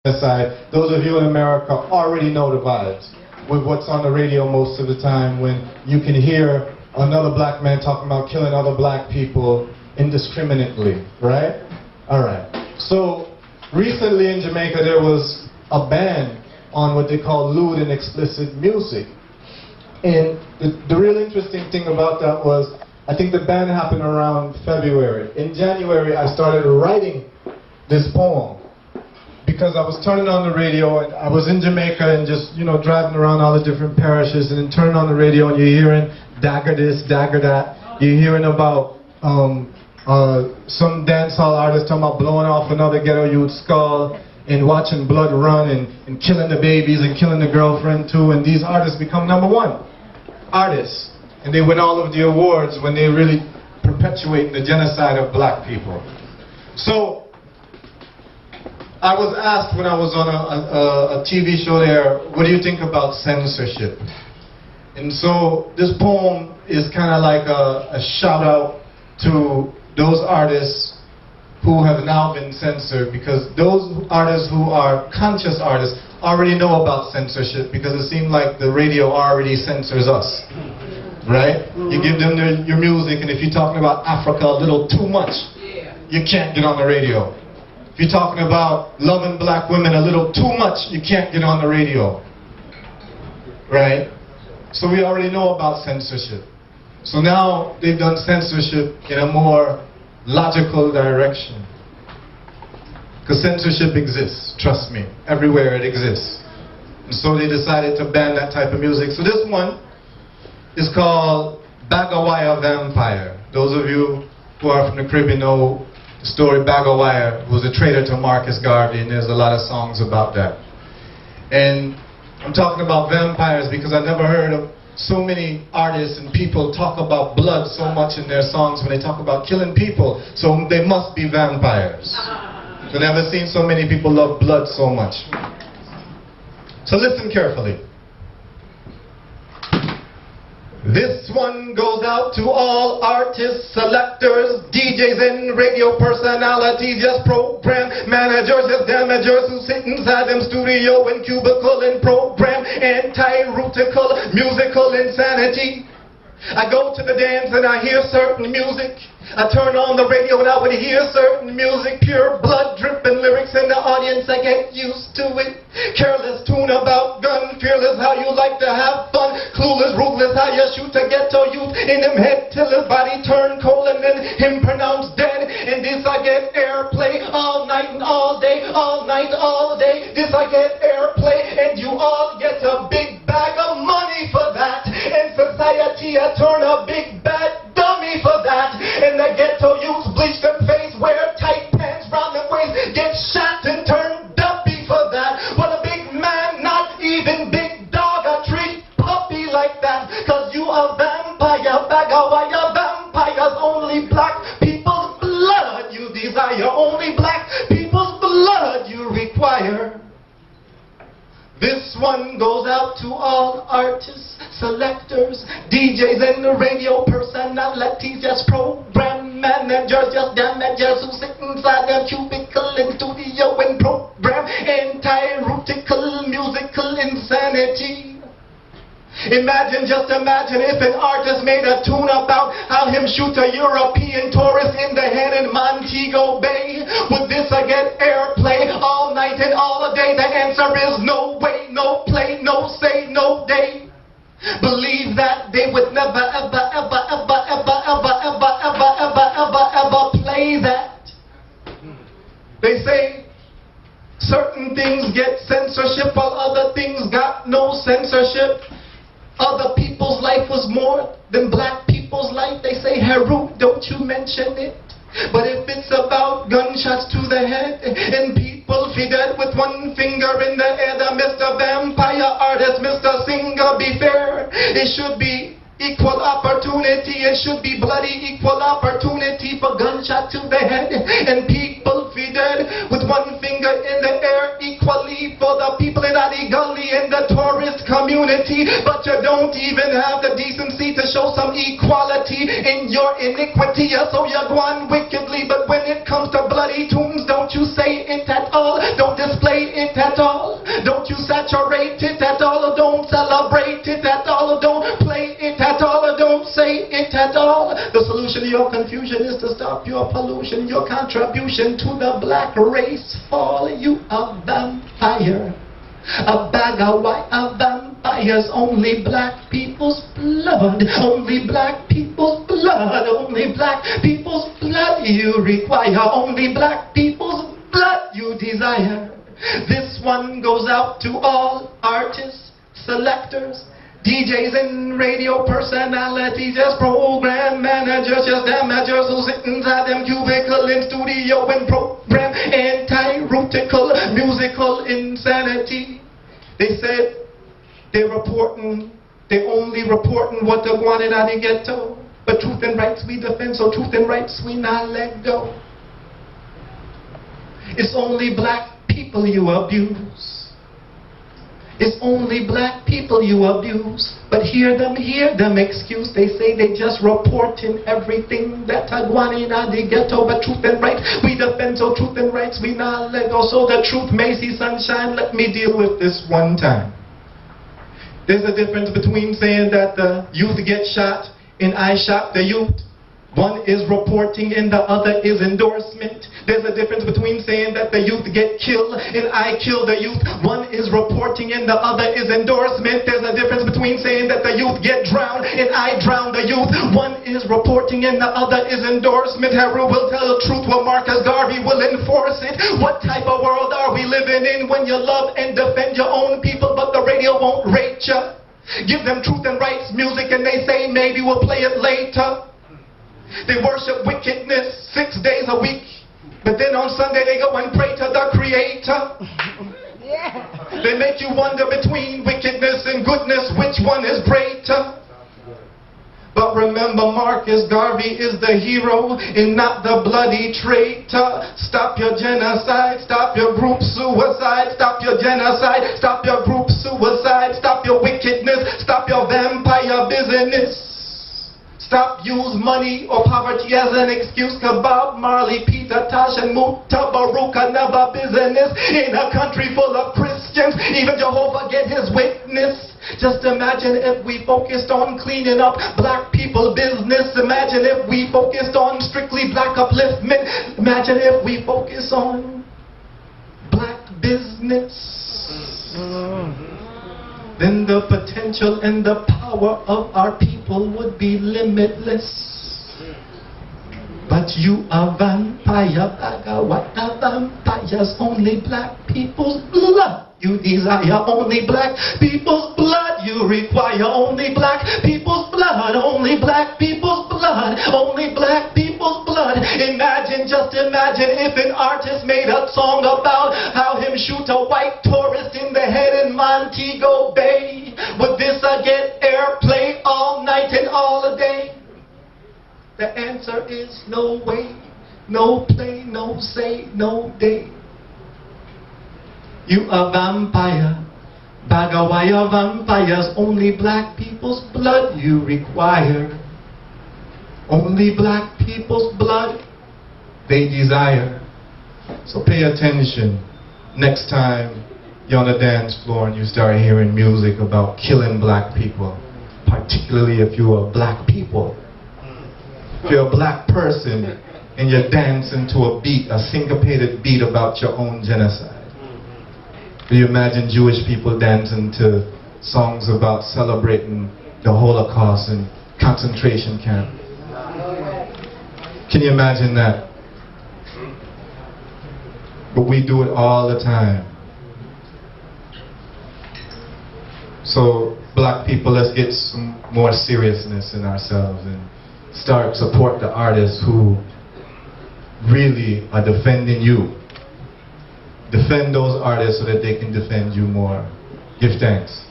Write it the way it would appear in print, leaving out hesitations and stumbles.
genocide. Those of you in America already know the vibes with what's on the radio most of the time when you can hear another black man talking about killing other black people indiscriminately, right? Alright. So, recently in Jamaica there was a ban on what they call lewd and explicit music. And the real interesting thing about that was, I think the ban happened around February. In January, I started writing this poem because I was turning on the radio, and I was in Jamaica and just, you know, driving around all the different parishes and then turning on the radio and you're hearing dagger this, dagger that. You're hearing about some dancehall artist talking about blowing off another ghetto youth's skull and watching blood run and killing the babies and killing the girlfriend too, and these artists become #1 artists. And they win all of the awards when they really perpetuate the genocide of black people. So, I was asked when I was on a TV show there, what do you think about censorship? And so, this poem is kind of like a shout out to those artists who have now been censored, because those artists who are conscious artists already know about censorship, because it seems like the radio already censors us. Right? You give them your music, and if you're talking about Africa a little too much, you can't get on the radio. If you're talking about loving black women a little too much, you can't get on the radio. Right? So we already know about censorship. So now they've done censorship in a more logical direction. Because censorship exists, trust me. Everywhere it exists. And so they decided to ban that type of music. So this one is called Baggawire Vampire. Those of you who are from the Caribbean know the story Baggawire, who was a traitor to Marcus Garvey, and there's a lot of songs about that. And I'm talking about vampires because I never heard of so many artists and people talk about blood so much in their songs when they talk about killing people, so they must be vampires. I've never seen so many people love blood so much. So listen carefully. This one goes out to all artists, selectors, DJs and radio personalities, just program managers, just damagers who sit inside them studio and cubicle and program anti-rutical musical insanity. I go to the dance and I hear certain music. I turn on the radio and I would hear certain music, pure blood dripping lyrics in the audience. I get used to it. Careless tune about gun, fearless how you like to have fun, clueless, ruthless how you shoot a ghetto youth in him head till his body turn cold and then him pronounced dead. And this I get airplay all night and all day, all night, all day. This I get airplay and you all get a big bag of money for that. And society I turn a big bad dummy for that. And the ghetto youths bleach their face, wear tight pants round their waist, get shot and turn dumpy for that. But a big man, not even big dog, I treat puppy like that. Cause you a vampire, Baggawire vampires, only black people's blood you desire, only black people's blood you require. This one goes out to all artists, selectors, DJs and the radio personalities, just program managers, just damagers who sit inside their cubicle and studio and program anti-rutical musical insanity. Imagine, just imagine if an artist made a tune about how him shoot a European tourist in the head in Montego Bay. Would this get airplay all night and all day? The answer is no way, no play, no say, no day. Believe that they would never ever ever ever ever ever ever ever ever ever ever play that. They say certain things get censorship while other things got no censorship. Other people's life was more than black people's life. They say, Heru, don't you mention it. But if it's about gunshots to the head and people feed dead with one finger in the air, the Mr. Vampire artist, Mr. Singer, be fair. It should be equal opportunity. It should be bloody equal opportunity for gunshot to the head and people feed dead with one finger in the air equally for the people in the gully and the tourist community. But you don't even have the decency to show some equality in your iniquity. So you're going wickedly, but when it comes to bloody tunes, don't you say it at all. Don't display it it at all. Don't you saturate it at all. Don't celebrate it at all. Don't play it at all. Don't say it at all. The solution to your confusion is to stop your pollution. Your contribution to the black race fall. You a vampire. A Baggawire, a vampires. Only black people's blood. Only black people's blood. Only black people's blood you require. Only black people's blood you desire. This one goes out to all artists, selectors, DJs and radio personalities, just program managers, just amateurs who sit inside them cubicle in studio and program anti-rutical musical insanity. They said they only reporting what they wanted out of the ghetto. But truth and rights we defend, so truth and rights we not let go. It's only black people you abuse. It's only black people you abuse. But hear them excuse. They say they just reporting everything that I want in the ghetto. But truth and rights we defend, so truth and rights we not let go. So the truth may see sunshine. Let me deal with this one time. There's a difference between saying that the youth get shot and I shot the youth. One is reporting and the other is endorsement. There's a difference between saying that the youth get killed and I kill the youth. One is reporting and the other is endorsement. There's a difference between saying that the youth get drowned and I drown the youth. One is reporting and the other is endorsement. Heru will tell the truth while Marcus Garvey will enforce it. What type of world are we living in when you love and defend your own people but the radio won't rate you? Give them truth and rights music and they say maybe we'll play it later. They worship wickedness 6 days a week, but then on Sunday they go and pray to the Creator. Yeah. They make you wonder between wickedness and goodness, which one is greater? But remember, Marcus Garvey is the hero and not the bloody traitor. Stop your genocide, stop your group suicide, stop your genocide, stop your group suicide, stop your wickedness, stop your vampire business. Stop use money or poverty as an excuse. Bob Marley, Peter Tosh and Mutabaruka never business in a country full of Christians. Even Jehovah get his witness. Just imagine if we focused on cleaning up black people business. Imagine if we focused on strictly black upliftment. Imagine if we focus on black business. Then the potential and the power of our people would be limitless. But you are vampire, Baggawire vampires. Only black people's blood you desire. Only black people's blood you require. Only black people's blood. Only black people's blood. Only black people's blood. Imagine, just imagine if an artist made a song about how him shoot a white tourist in the head in Montego Bay. Would this get airplay all night and all day? The answer is no way, no play, no say, no day. You a vampire, Baggawire vampires. Only black people's blood you require. Only black people's blood they desire. So pay attention next time you're on the dance floor and you start hearing music about killing black people, particularly if you're a black people. If you're a black person and you're dancing to a beat, a syncopated beat about your own genocide. Can you imagine Jewish people dancing to songs about celebrating the Holocaust and concentration camp? Can you imagine that? But we do it all the time. So black people, let's get some more seriousness in ourselves and start support the artists who really are defending you. Defend those artists so that they can defend you more. Give thanks.